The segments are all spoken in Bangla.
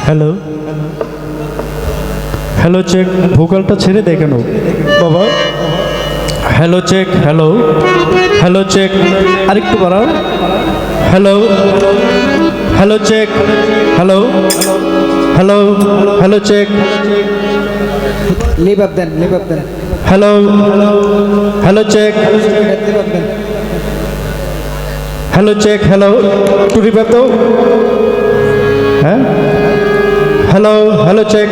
হ্যালো হ্যালো চেক, ভোকালটা ছেড়ে দে কেন বাবা? Hello check, hello hello check, আরেকটু বাড়াও। Hello hello check, hello hello hello check, লিভ আপ দেন, লিভ আপ দেন, হ্যালো হ্যালো চেক, লিভ আপ দেন। হ্যালো চেক, হ্যালো একটু রিভাইভ দাও। হ্যাঁ হ্যালো হ্যালো চেক।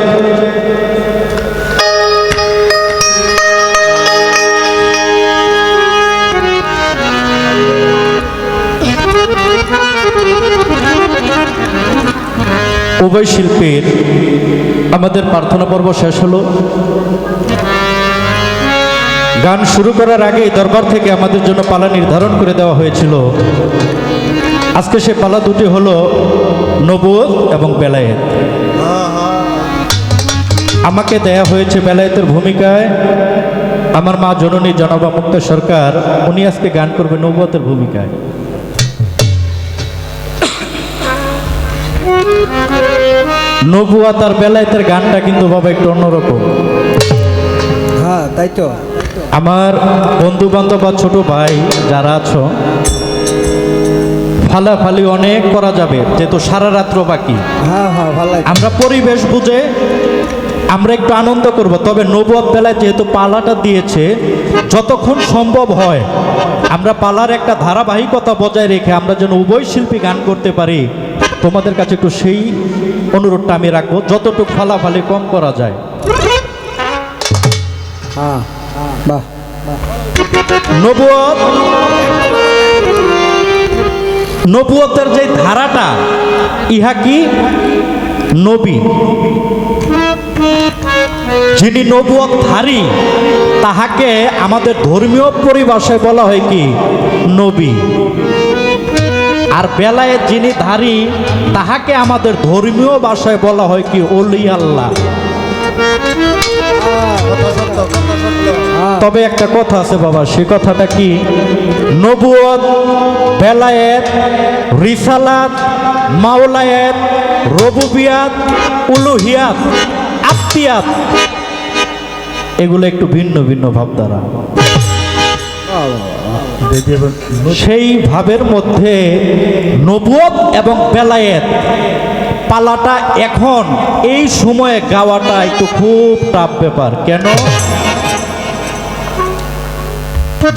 উভয় শিল্পীর আমাদের প্রার্থনা পর্ব শেষ হলো। গান শুরু করার আগেই দরবার থেকে আমাদের জন্য পালা নির্ধারণ করে দেওয়া হয়েছিল। আজকে সে পালা দুটি হলো নবুয়ত এবং বেলায়েত। আমাকে দেয়া হয়েছে বেলায়েতের ভূমিকায়। আমার মা জননী জনাবা মুক্তা সরকার, উনি আজকে গান করবে নবুয়তের ভূমিকায়। নবুয়ত আর বেলায়েতের গানটা কিন্তু বাবা একটু অন্যরকম। হ্যাঁ তাই তো। আমার বন্ধু বান্ধব বা ছোট ভাই যারা আছো, ফালাফালি অনেক করা যাবে, যেহেতু সারা রাত্র বাকি। হ্যাঁ হ্যাঁ ভালো লাগে। আমরা পরিবেশ বুঝে আমরা একটু আনন্দ করব। তবে নবুয়ত বেলায় যেহেতু পালাটা দিয়েছে, যতক্ষণ সম্ভব হয় আমরা পালার একটা ধারাবাহিকতা বজায় রেখে আমরা যেন উভয় শিল্পী গান করতে পারি, তোমাদের কাছে একটু সেই অনুরোধটা আমি রাখবো, যতটুকু ফালাফালি কম করা যায়। হ্যাঁ বাহ। নবুয়ত, নবুয়তের যে ধারাটা, ইহা কি নবী, যিনি নবুয়তধারী তাহাকে আমাদের ধর্মীয় পরিভাষায় বলা হয় কি নবী। আর বেলায়েত যিনি ধারী তাহাকে আমাদের ধর্মীয় ভাষায় বলা হয় কি ওলি আল্লাহ। তবে একটা কথা আছে বাবা, সে কথাটা কি, নবুয়ত, বেলায়েত, রিসালাত, মাওলায়াত, রুবুবিয়াত, উলুহিয়াত, আত্মিয়াত, এগুলো একটু ভিন্ন ভিন্ন ভাবধারা। সেই ভাবের মধ্যে নবুয়ত এবং বেলায়েত পালাটা এখন এই সময়ে গাওয়াটা একটু খুব টাফ ব্যাপার। কেন?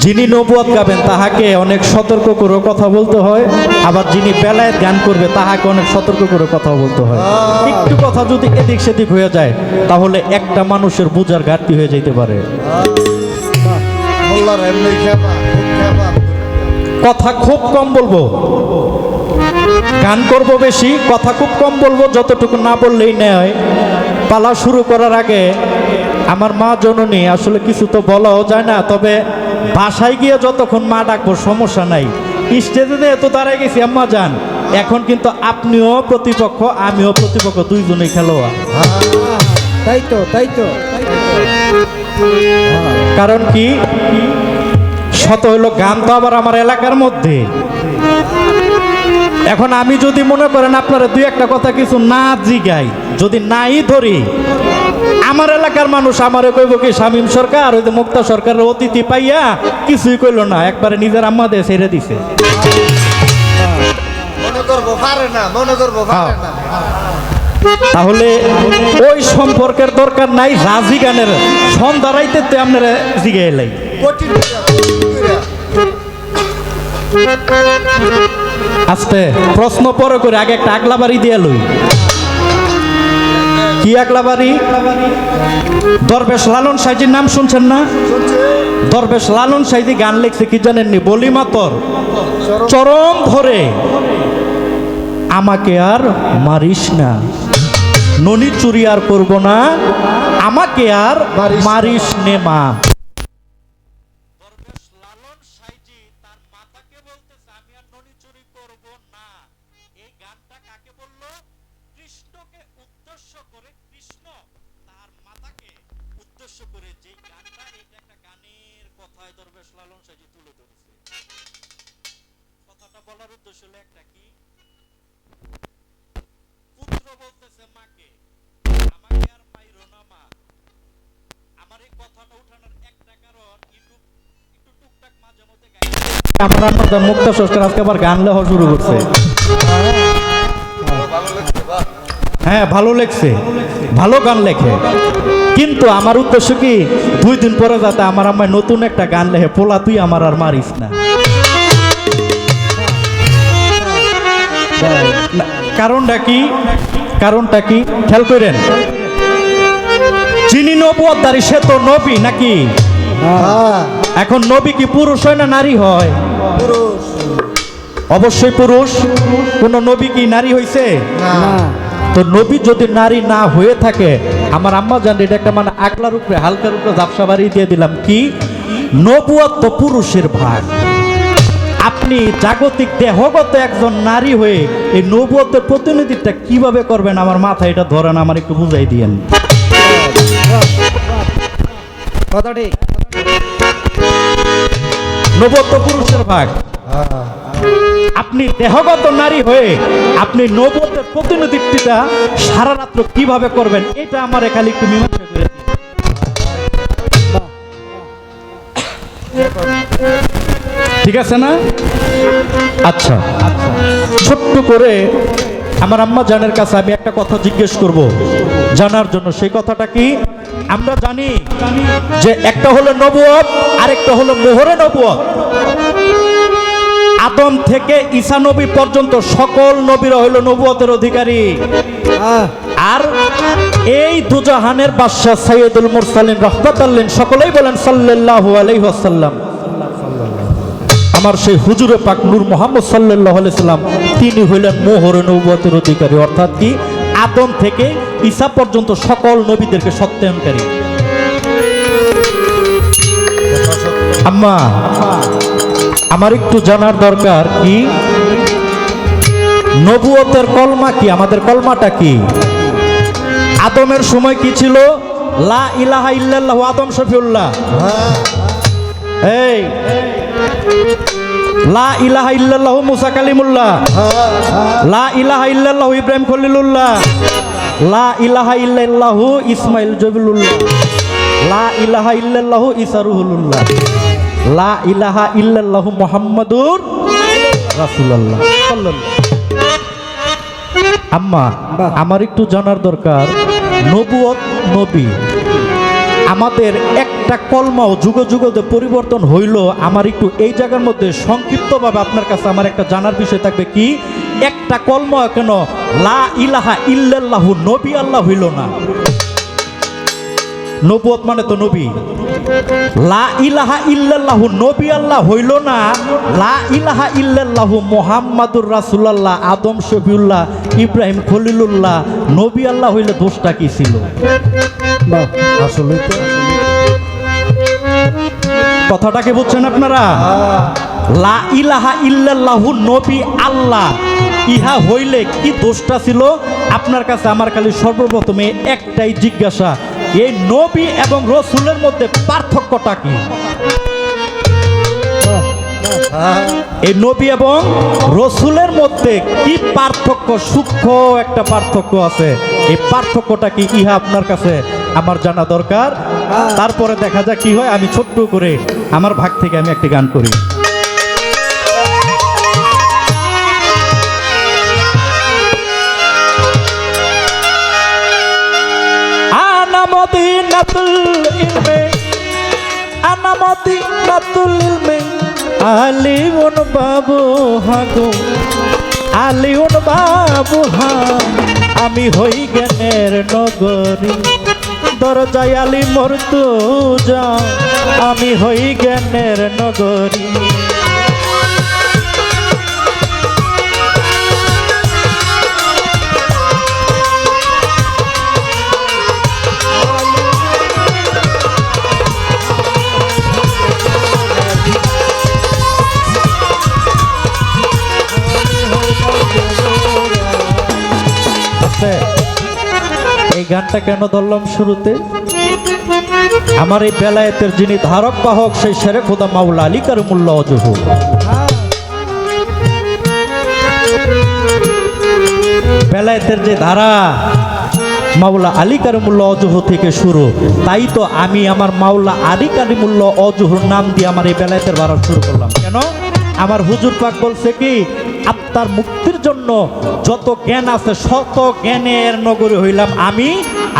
যিনি নবুয়ত গাবেন তাহাকে অনেক সতর্ক করে কথা বলতে হয়, আবার যিনি বেলায়েত গান করবে তাহাকে অনেক সতর্ক করে কথা বলতে হয়। একটু কথা যদি এদিক সেদিক হয়ে যায় তাহলে একটা মানুষের বোঝার ঘাটতি হয়ে যেতে পারে। কথা খুব কম বলবো, গান করব বেশি, কথা খুব কম বলবো, যতটুকু না বললেই নেয়। পালা শুরু করার আগে আমার মা জননী, আসলে কিছু তো বলাও যায় না, তবে বাসায় গিয়ে যতক্ষণ মা ডাকবো সমস্যা নাই। স্টেজে এত দাঁড়ায় গেছি আম্মা যান, এখন কিন্তু আপনিও প্রতিপক্ষ আমিও প্রতিপক্ষ, দুইজনেই খেলোয়াড়। তাই তো তাই তো। কারণ কি, শত হইলো গান তো আবার আমার এলাকার মধ্যে। এখন আমি যদি মনে করেন আপনারা দুই একটা কথা কিছু না জিগাই, যদি নাই ধরি, আমার এলাকার মানুষ আমারে কইব কি শামীম সরকার ওই যে মুক্তা সরকারের অতিথি পাইয়া কিছুই কইল না, একবারে নিজের আম্মা দিয়ে ছেড়ে দিছে। তাহলে ওই সম্পর্কের দরকার নাই। রাজি গানের সন্ধ্যা রাইতে তো আপনারা জিগে এলাই। আস্তে প্রশ্ন পরে করে আগে একটা আগলা বাড়ি দিয়ে লই। কি আগলা বাড়ি? দরবেশ লালন সাইজির নাম শুনছেন না? দরবেশ লালন সাইজি গান লিখছে কি জানেননি? বলি মাতর চরম ধরে আমাকে আর মারিস না, ননি চুরি আর করবো না, আমাকে আর মারিস নে মা। কথাটা বলার উদ্দেশ্য হলো একটা কি, পুত্র পুত্র বলতেছে মাকে, আমাকে আর মাইরো না মা। আমার এই কথাটা উঠানোর একটা কারণ, ইউটিউব একটু টুকটাক মাঝে মধ্যে গাই। আমার আম্মা মুক্তা সংস্কার আজকে আবার গান লেখা শুরু করছে। হ্যাঁ, ভালো লেখছে, ভালো গান লেখে, কিন্তু আমার উদ্দেশ্য কি 2 দিন পরে যাতে আমার আম্মায় নতুন একটা গান লেখে, পোলা তুই আমার আর মারিস না। কারণটা কি? কারণটা কি খেয়াল করেন। যিনি নবুয়তধারী সে তো নবী নাকি? হ্যাঁ এখন নবী কি পুরুষ হয় না নারী হয়? পুরুষ অবশ্যই পুরুষ। কোন নবী কি নারী হইছে? না তো নবী যদি নারী না হয়ে থাকে, আমার আম্মা জান এটা একটা মানে আকলার উপরে হালকার উপরে ঝাপসা বাড়ি দিয়ে দিলাম কি, নবুয়ত তো পুরুষের ভাগ। আপনি জাগতিক দেহগত একজন নারী হয়ে এই নবুয়তের প্রতিনিধিত্বটা কিভাবে করবেন? আমার মাথায় এটা ধরেন, আমার একটু বুঝাই দিয়েন। কথা ঠিক। নবুয়ত তো পুরুষের ভাগ। আপনি দেহগত নারী হয়ে আপনি নবুয়তের প্রতিনিধিত্বটা সারা রাত্র কিভাবে করবেন, এটা আমার খালি একটু মীমাংসা করে দিন। ঠিক আছে না? আচ্ছা, ছোট্ট করে আমার আম্মা জানের কাছে আমি একটা কথা জিজ্ঞেস করব জানার জন্য। সেই কথাটা কি? আমরা জানি যে একটা হলো নবুয়ত আর একটা হলো মোহরে নবুয়ত। আদম থেকে ঈসা নবী পর্যন্ত সকল নবীরা হইল নবুয়তের অধিকারী। আর এই দুজাহানের বাদশা সাইয়্যিদুল মুরসালিন রাহমাতুল্লাহ আলাইহি সকলেই বলেন সাল্লাল্লাহু আলাইহি ওয়াসাল্লাম। আমার সেই হুজুরে পাক নূর মুহাম্মদ সাল্লাল্লাহু আলাইহি সাল্লাম, তিনি হইলেন মোহরে নবুয়তের অধিকারী। অর্থাৎ কি, আদম থেকে ঈসা পর্যন্ত সকল নবীদেরকে সত্যায়নকারী। আম্মা, আমার একটু জানার দরকার কি নবুয়তের কলমা কি? আমাদের কলমাটা কি? আদমের সময় কি ছিল? লা ইলাহা ইল্লাল্লাহ, আদম শফিউল্লাহ। এই লা ইলাহা ইল্লাল্লাহ মুসা কালিমুল্লাহ, লা ইলাহা ইল্লাল্লাহ ইব্রাহিম খলিলুল্লাহ, লা ইলাহা ইল্লাল্লাহ ইসমাইল জবিলুল্লাহ, লা ইলাহা ইল্লাল্লাহ ঈসা রুহুল্লাহ, লা ইলাহা ইল্লাল্লাহ মুহাম্মাদুর রাসূলুল্লাহ সাল্লাল্লাহু। আম্মা, আমার একটু জানার দরকার, নবুয়ত নবী আমাদের একটা কলমাও যুগ যুগতে পরিবর্তন হইল। আমার একটু এই জায়গার মধ্যে সংক্ষিপ্তভাবে আপনার কাছে আমার একটা জানার বিষয় থাকবে কি, একটা কলমা কেন লা ইলাহা ইল্লাল্লাহ নবী আল্লাহ হইল না? নবুয়ত মানে তো নবী। লা ইলাহা ইল্লাল্লাহু নবী আল্লাহ হইল না, লা ইলাহা ইল্লাল্লাহু মুহাম্মাদুর রাসূলুল্লাহ, আদম শফিউল্লাহ, ইব্রাহিম খলিলুল্লাহ নবী আল্লাহ হইলে দোষটা কি ছিল? আসলে তো কথাটা কি বুঝছেন আপনারা? লা ইলাহা ইল্লাল্লাহু নবী আল্লাহ ইহা হইলে কি দোষটা ছিল? আপনার কাছে আমার খালি সর্বপ্রথমে একটাই জিজ্ঞাসা, এই নবী এবং রসুলের মধ্যে পার্থক্যটা কি? এই নবী এবং রসুলের মধ্যে কি পার্থক্য? সূক্ষ্ম একটা পার্থক্য আছে। এই পার্থক্যটা কি? ইহা আপনার কাছে আমার জানা দরকার। তারপরে দেখা যাক কি হয়। আমি ছোট্ট করে আমার ভাগ থেকে আমি একটি গান করি। আলিউন বাবু হাগো, আলিউন বাবু হা, আমি হই জ্ঞানের নগরী, দরজায় আলী মরতু যা, আমি হই জ্ঞানের নগরী। এই গানটা কেন ধরলাম শুরুতে? আমার এই বেলায়েতের যিনি ধারক বাহক সেই শেরে খোদা মাওলা আলী কারিমুল্লাহ ওয়াজহু, বেলায়েতের যে ধারা মাওলা আলী কারিমুল্লাহ অজহ থেকে শুরু, তাই তো আমি আমার মাওলা আলী কারিমুল্লাহ অজহর নাম দিয়ে আমার এই বেলায়েতের ধারা শুরু করলাম। কেন? আমার হুজুর পাক বলছে কি, আত্মার মুক্তির জন্য যত জ্ঞান আছে শত জ্ঞানের নগরী হইলাম আমি,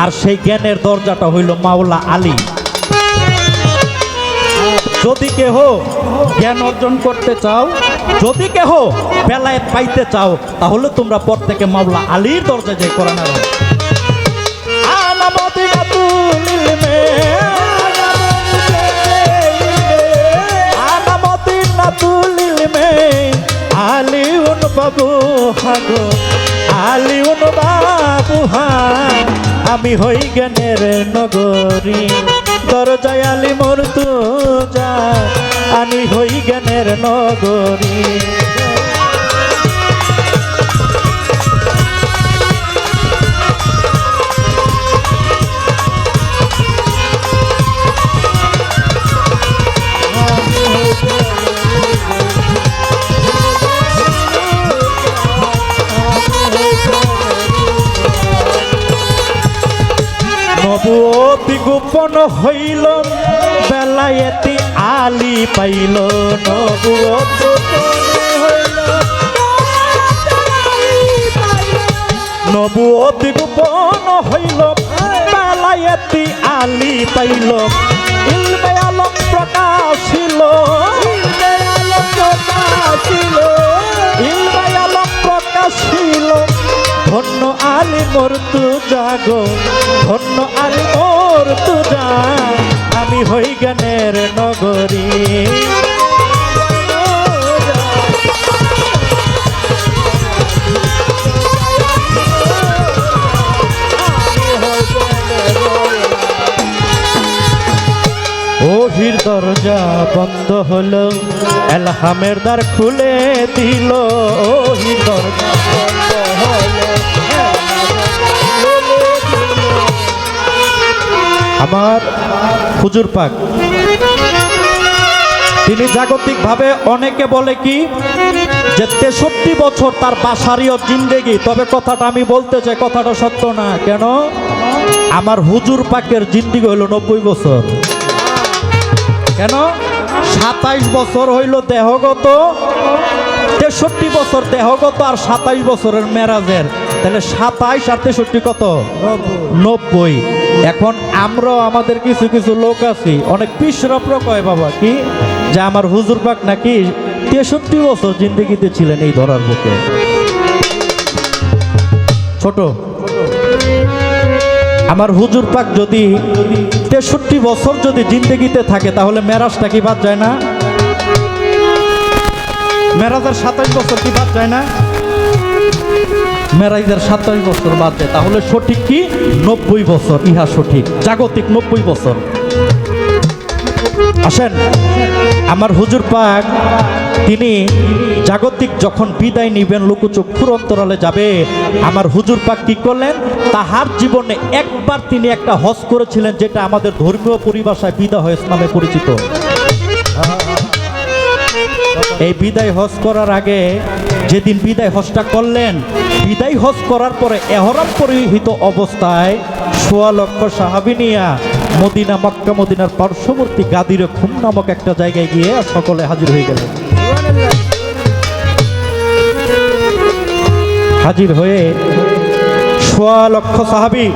আর সেই জ্ঞানের দরজাটা হইল মাওলা আলী। যদি কেহ জ্ঞান অর্জন করতে চাও, যদি কেহ বেলায়েত পাইতে চাও, তাহলে তোমরা প্রত্যেকে মাওলা আলীর দরজায় যাই কোরআন আর আলিউন বাবু হাগো আলিউন বাবু হা, আমি হই জ্ঞানের নগরী দরজায় আলী মোর তুজা, আমি হই জ্ঞানের নগরী। নবুয়তি গোপন হইল বেলায়েতি আলী পাইল, নবুয়তি নবুয়তি গোপন হইল বেলায়েতি আলী পাইল, ইলমে আলম প্রকাশিল, ইলমে আলম প্রকাশিল, ধন্য আলী মোর তুজা গো, ধন্য আলী মোর তুজা, আমি হই জ্ঞানের নগরী। ওহির দরজা বন্ধ হলো, এলহামের দ্বার খুলে দিল, ওহির দরজা বন্ধ হলো। আমার হুজুর পাক তিনি জাগতিকভাবে অনেকে বলে কি যে 63 বছর তার বাসারীয় জিন্দেগি, তবে কথাটা আমি বলতে চাই কথাটা সত্য না। কেন? আমার হুজুর পাকের জিন্দেগি হইল 90 বছর। কেন? 27 বছর হইল দেহগত, 63 বছর দেহগত, আর 27 বছরের মেরাজের, তাহলে 27 আর 63 কত? 90। এখন আমরাও আমাদের কিছু কিছু লোক আছি, অনেক পিসরপ্র কয় বাবা কি যে আমার হুজুর পাক নাকি 63 বছর জিন্দগিতে ছিলেন এই ধরার বুকে। ছোট আমার হুজুর পাক যদি 63 বছর যদি জিন্দগিতে থাকে, তাহলে মেরাজটা কি বাদ যায় না? মেরাজের 27 বছর কি বাদ যায় না? মেরাজের 27 বছর বাদ যায়, তাহলে সঠিক কি 90 বছর, ইহা সঠিক জাগতিক 90 বছর। আসেন, আমার হুজুর পাক তিনি জাগতিক যখন বিদায় নিবেন, লোকচক্ষুর অন্তরালে যাবে, আমার হুজুর পাক কি করলেন? তাহার জীবনে একবার তিনি একটা হজ করেছিলেন, যেটা আমাদের ধর্মীয় পরিভাষায় বিদায় হজ নামে পরিচিত। এই বিদায় হজ করার আগে যেদিন বিদায় হজটা করলেন, বিদায় হজ করার পরে এহরাম পরিহিত অবস্থায় ১৬ লক্ষ সাহাবী নিয়া মদিনা মক্কা মদিনার পার্শ্ববর্তী গাদিরে খুম নামক একটা জায়গায় গিয়ে সকলে হাজির হয়ে গেলেন। হাজির হয়ে ১৬ লক্ষ সাহাবী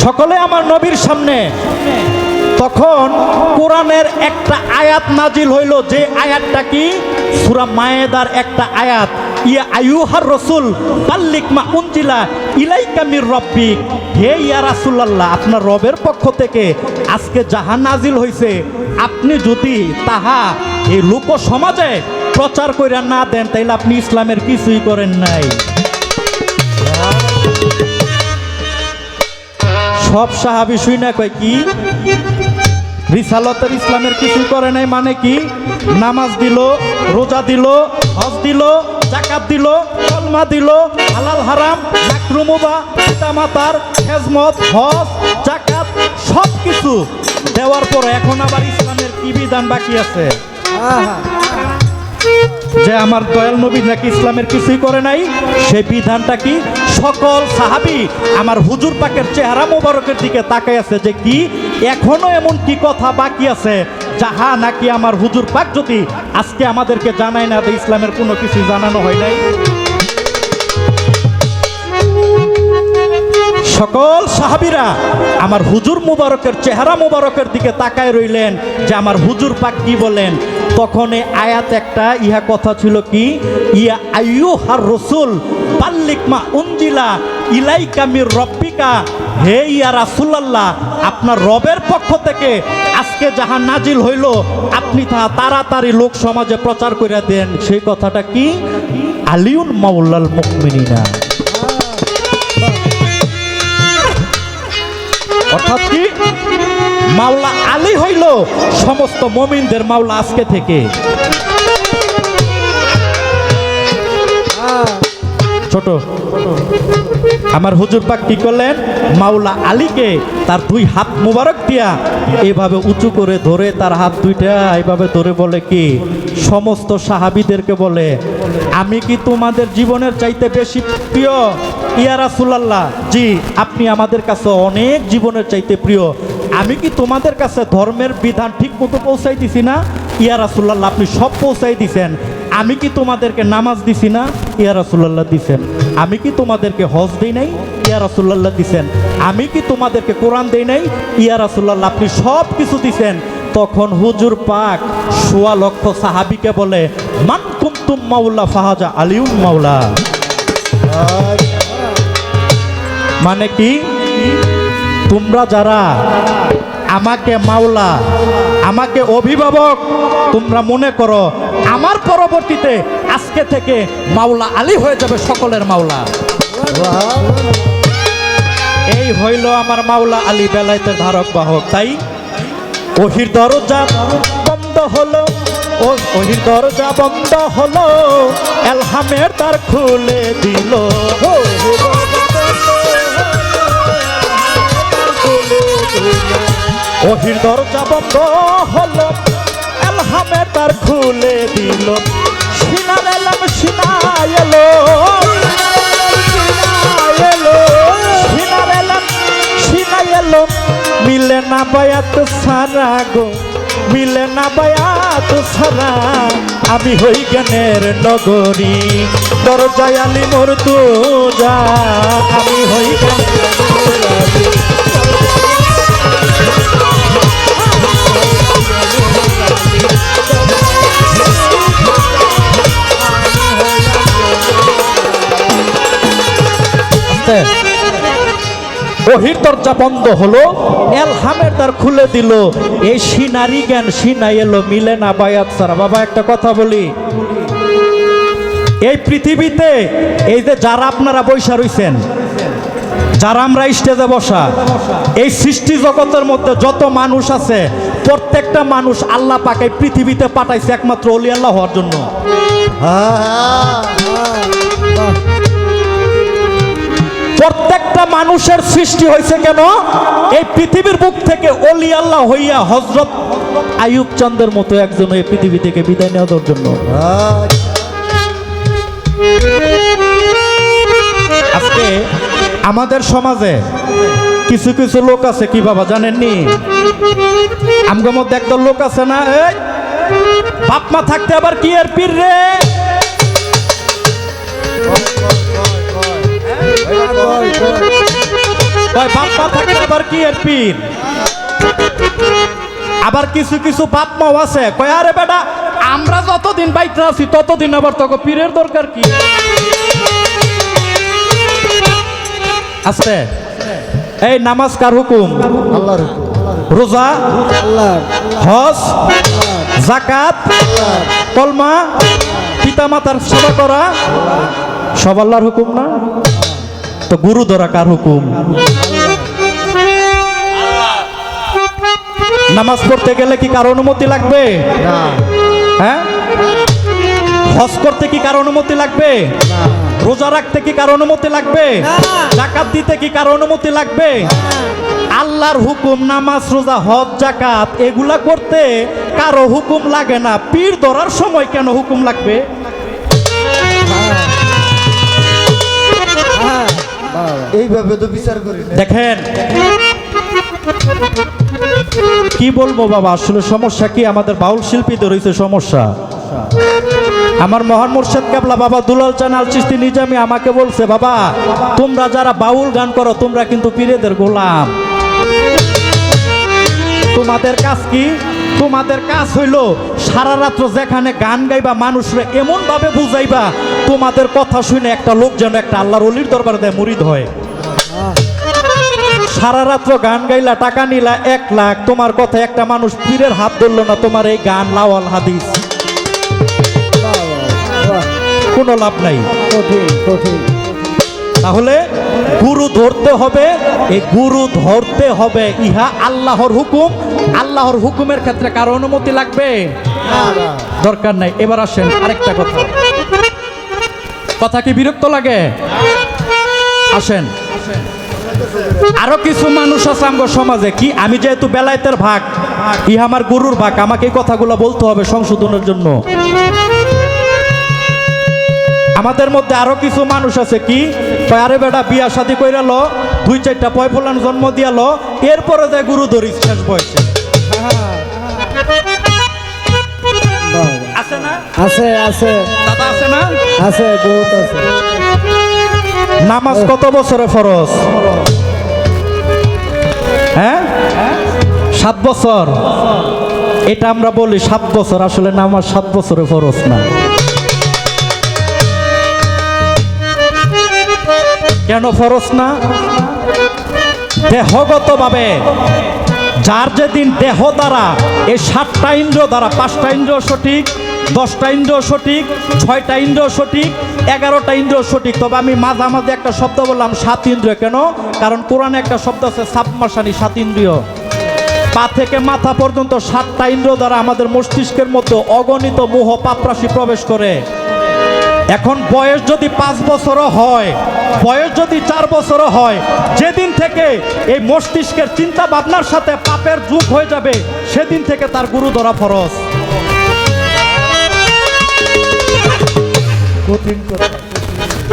সকলে আমার নবীর সামনে। তখন কোরআনের একটা আয়াত নাজিল হইল, যে আয়াতটা কি সূরা মায়েদার একটা আয়াত, ইয়া আইয়ুহার রাসূল বাল্লিগ মা উনজিলা ইলাইকা মির রাব্বিক, হে ইয়া রাসূলুল্লাহ, আপনার রবের পক্ষ থেকে আজকে যাহা নাজিল হইছে, আপনি যদি তাহা এই লোক সমাজে প্রচার কইরা না দেন, তাইলে আপনি ইসলামের কিছুই করেন নাই। সব সাহাবী শুইনা কয় কি রিসালতের ইসলামের কিছু করে নাই, মানে কি? নামাজ দিল, রোজা দিল, হজ দিল, যাকাত দিল, কলমা দিল, হালাল হারাম মাকরুহ মুবাহ, পিতামাতার খেজমত, হজ যাকাত সব কিছু দেওয়ার পর এখন আবার ইসলামের কি বিধান বাকি আছে? যে আমার দয়াল নবী নাকি ইসলামের কিছুই করে নাই, সেই বিধানটা কি? সকল সাহাবী আমার হুজুর পাকের চেহারা মোবারকের দিকে তাকাই আছে যে কি এখনো এমন কি কথা বাকি আছে যাহা নাকি আমার হুজুর পাক যদি আজকে আমাদেরকে জানায় না যে ইসলামের কোনো কিছু জানানো হয় নাই। সকল সাহাবীরা আমার হুজুর মুবারকের চেহারা মুবারকের দিকে তাকায় রইলেন যে আমার হুজুর পাক কি বলেন। তখন এই আয়াত একটা ইহা কথা ছিল কি, ইয়া আইয়ুহার রাসূল বাল্লিগ মা উনজিলা ইলাইকা মির রব্বিকা, হে ইয়া রাসূলুল্লাহ আপনার রবের পক্ষ থেকে আজকে যাহা নাজিল হইল আপনি তা তাড়াতাড়ি লোক সমাজে প্রচার করে দেন। সেই কথাটা কি, আলিউন মাওলাল মুমিনিনা, অর্থাৎ কি মাওলা আলী হইল সমস্ত মুমিনদের মাওলা আজকে থেকে। ছোট আমার হুজুর পাক কি করলেন, মাওলা আলীকে তার দুই হাত মুবারক দিয়া এইভাবে উঁচু করে ধরে তার হাত দুইটা এইভাবে ধরে বলে কি সমস্ত সাহাবীদেরকে বলে, আমি কি তোমাদের জীবনের চাইতে বেশি প্রিয়? ইয়া রাসূলুল্লাহ, জি আপনি আমাদের কাছে অনেক জীবনের চাইতে প্রিয়। আমি কি তোমাদের কাছে ধর্মের বিধান ঠিক মতো পৌঁছাই দিছি না? ইয়া রাসূলুল্লাহ আপনি সব পৌঁছাই দিছেন। আমি কি তোমাদেরকে নামাজ দিছি না? ইয়া রাসূলুল্লাহ দিছেন। আমি কি তোমাদেরকে হজ দেই নাই? ইয়া রাসূলুল্লাহ দিছেন। আমি কি তোমাদেরকে কোরআন দেই নাই? ইয়া রাসূলুল্লাহ আপনি সব কিছু দিছেন। তখন হুজুর পাক ১৬ লক্ষ সাহাবীকে বলে, মান কুনতুম মাওলা ফাহাজা আলিউল মাওলা। মানে কি, তোমরা যারা আমাকে মাওলা, আমাকে অভিভাবক তোমরা মনে করো, আমার পরবর্তীতে আজকে থেকে মাওলা আলী হয়ে যাবে সকলের মাওলা। এই হইল আমার মাওলা আলী বেলায়েতের ধারক বাহক। তাই ওহির দরজা বন্ধ হলো, ওহির দরজা বন্ধ হলো, এলহামের দ্বার খুলে দিল। ওহির দরজা বন্ধ হলো, এলহামের দ্বার খুলে দিল। সিনার এলাম সিনা এলো, সিনার এলাম সিনা এলো, মিলে না বায়াত সারা গো, মিলে না বায়াত সারা, আমি হই জ্ঞানের নগরী, দরজায় আলী মোর তুজা, আমি হই জ্ঞানের নগরী। ওহির দরজা বন্ধ হলো, এলহামের দ্বার খুলে দিল। এই সিনারি জ্ঞান সিনা এলো, মিলে না বায়াত সারা। বাবা একটা কথা বলি, এই পৃথিবীতে এই যে যারা আপনারা বৈশা রইছেন, যারা আমরা স্টেজে বসা, এই সৃষ্টি জগতের মধ্যে যত মানুষ আছে প্রত্যেকটা মানুষ আল্লাহ পাক এই পৃথিবীতে পাঠাইছে একমাত্র ওলি আল্লাহ হওয়ার জন্য। প্রত্যেকটা মানুষের সৃষ্টি হয়েছে কেন, এই পৃথিবীর বুক থেকে ওলি আল্লাহ হইয়া হযরত আইয়ুব চন্দ্রের মতো একজন এই পৃথিবী থেকে বিদায় নেওয়ার জন্য। আজকে আমাদের সমাজে কিছু কিছু লোক আছে কি বাবা জানেননি, আমগোর মধ্যে একদল লোক আছে না, এই বাপ মা থাকতে আবার কি এর পীর রে, বাপ মা থাকতে আবার কি এর পীর। আবার কিছু কিছু বাপ মাও আছে কয় আরে বেটা আমরা যতদিন বাইতে আছি ততদিন আবার তোকে পীরের দরকার কি। আস্তে এই নামাজ কার হুকুম? আল্লাহর। রোজা আল্লাহর। হজ যাকাত কলমা পিতা মাতার সেবা করা সব আল্লাহর হুকুম না? তো গুরু ধরা কার হুকুম? নামাজ পড়তে গেলে কি কার অনুমতি লাগবে? হ্যাঁ। হজ করতে কি কার অনুমতি লাগবে? রোজা রাখতে কি কার অনুমতি লাগবে? যাকাত দিতে কি কার অনুমতি লাগবে? আল্লাহর হুকুম নামাজ রোজা হজ যাকাত এগুলা করতে কারো হুকুম লাগে না, পীর ধরার সময় কেন হুকুম লাগবে? এইভাবে তো বিচার করি না। দেখেন কি বলবো বাবা, আসলে সমস্যা কি আমাদের বাউল শিল্পীদের হয়েছে সমস্যা। আমার মহান মুর্শিদ কেবলা বাবা দুলাল চাঁদ আল চিশতি নিজামী আমাকে বলছে, বাবা তোমরা যারা বাউল গান করো তোমরা কিন্তু পীরেদের গোলাম। তোমাদের কাজ কি? তোমাদের কাজ হইল সারা রাত্র যেখানে গান গাইবা মানুষরা এমন ভাবে বুঝাইবা তোমাদের কথা শুনে একটা লোক যেন একটা আল্লাহর ওলির দরবারে দেয় মুরিদ হয়। সারা রাত্র গান গাইলা, টাকা নিলা 1 লাখ, তোমার কথা একটা মানুষ পীরের হাত ধরলো না, তোমার এই গান লাওয়াল হাদিস কোনো লাভ নাই। তাহলে গুরু ধরতে হবে, এই গুরু ধরতে হবে, ইহা আল্লাহর হুকুম। আল্লাহর হুকুমের ক্ষেত্রে কারো অনুমতি লাগবে দরকার নাই। এবার আসেন আরেকটা কথা, কথা কি বিরক্ত লাগে? আসেন, আরো কিছু মানুষ আছে আমগো সমাজে, কি আমি যেহেতু বেলায়েতের ভাগ, ইহা আমার গুরুর ভাগ, আমাকে এই কথাগুলো বলতে হবে সংশোধনের জন্য। আমাদের মধ্যে আরো কিছু মানুষ আছে কি, আরে বেটা বিয়া শাদী কইরালো, 2-4টা পয়ফলান জন্ম দিয়ালো, এরপরে যায় গুরু ধরিস শেষ বয়সে। আছে না? আছে আছে দাদা আছে না? আছে, বহুত আছে। নামাজ কত বছরে ফরজ? হ্যাঁ 7 বছর। এটা আমরা বলি 7 বছর, আসলে নামাজ 7 বছরে ফরজ না। কেন ফরজ না? দেহগতভাবে যার যেদিন দেহ দ্বারা এই 7টা ইন্দ্রিয় দ্বারা, 5টা ইন্দ্রিয় সঠিক, 10টা ইন্দ্রিয় সঠিক, 6টা ইন্দ্রিয় সঠিক, 11টা ইন্দ্রিয় সঠিক, তবে আমি মাঝামাঝি একটা শব্দ বললাম 7 ইন্দ্রিয়। কেন? কারণ কোরআনে একটা শব্দ আছে সাবমাসানি, 7 ইন্দ্রিয়। পা থেকে মাথা পর্যন্ত 7টা ইন্দ্রিয় দ্বারা আমাদের মস্তিষ্কের মধ্যে অগণিত মোহ পাপরাশি প্রবেশ করে। এখন বয়স যদি 5 বছরও হয়, বয়স যদি 4 বছরও হয়, যেদিন থেকে এই মস্তিষ্কের চিন্তা ভাবনার সাথে পাপের যুগ হয়ে যাবে সেদিন থেকে তার গুরু ধরা ফরজ।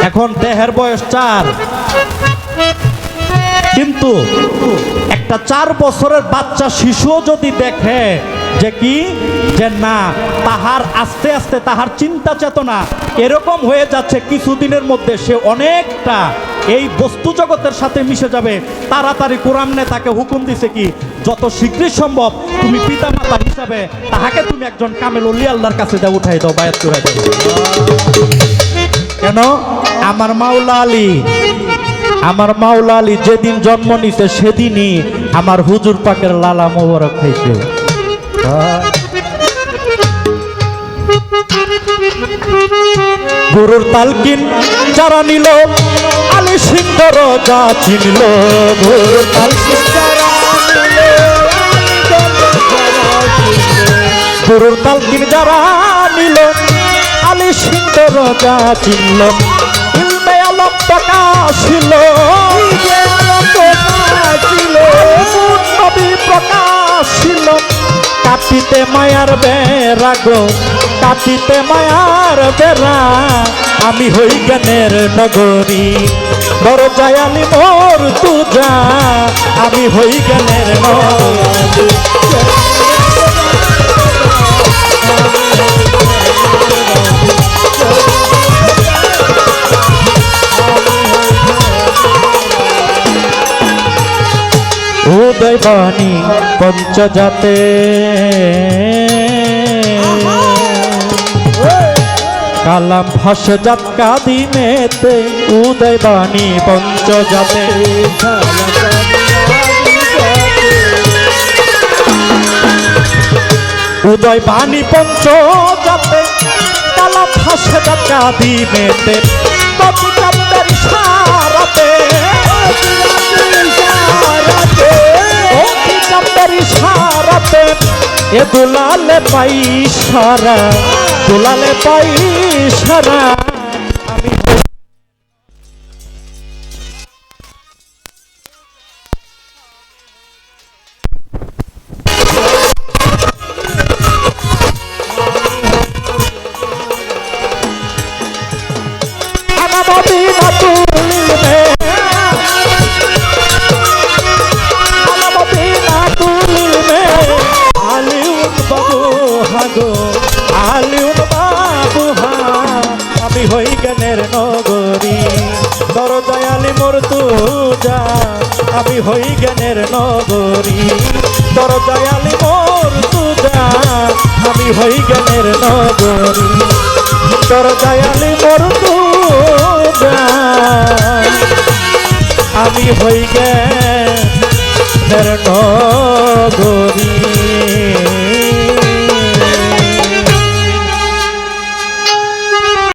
এখন দেহের বয়স 4, কিন্তু একটা 4 বছরের বাচ্চা শিশুও যদি দেখে যে কি, যে না তাহার আস্তে আস্তে তাহার চিন্তা চেতনা এরকম হয়ে যাচ্ছে, কিছুদিনের মধ্যে সে অনেকটা এই বস্তু জগতের সাথে মিশে যাবে, তাড়াতাড়ি কোরআনে তাকে হুকুম দিছে কি, যত শীঘ্রই সম্ভব তুমি পিতা মাতা হিসাবে তাহাকে তুমি একজন কামেল ওলি আল্লাহর কাছে দাও, উঠাই দাও, বায়াত করে দাও। কেন? আমার মাওলা আলী, আমার মাওলা আলী যেদিন জন্ম নিছে সেদিনই আমার হুজুর পাকের লালা মোবারক খাইছে। গুরুর তালকিন যারা নিল আলী সিংহ রাজা চিনল, গুরুর তালকিন যারা নিল, গুরুর তালকিন যারা নিল আলী সিংহ রাজা চিনল, ইলমে আলম প্রকাশিল, নবী প্রকাশিল, কাটিতে মায়ার বেড়া গো, কাটিতে মায়ার বেড়া, আমি হই জ্ঞানের নগরী, দরজায় আলী মোর তুজা, আমি হই জ্ঞানের নগরী। উদয় বাণী পঞ্চজাতে, কালাম ভাষজাত কাদিমেতে, উদয় বাণী পঞ্চজাতে, উদয় বাণী পঞ্চজাতে, কালাম ভাষজাত কাদিমেতে, কবিতার ইশারাতে, ইশারাতে এ দুলালে পাই সারা, দুলালে পাই সারা, আমি মদিনা তুলবে আমি হই জ্ঞানের নগরী তোর দয়ালি মোর তুজান আমি হই জ্ঞানের নগরী তোর দয়ালি মোর তুজান আমি হই জ্ঞানের নগরী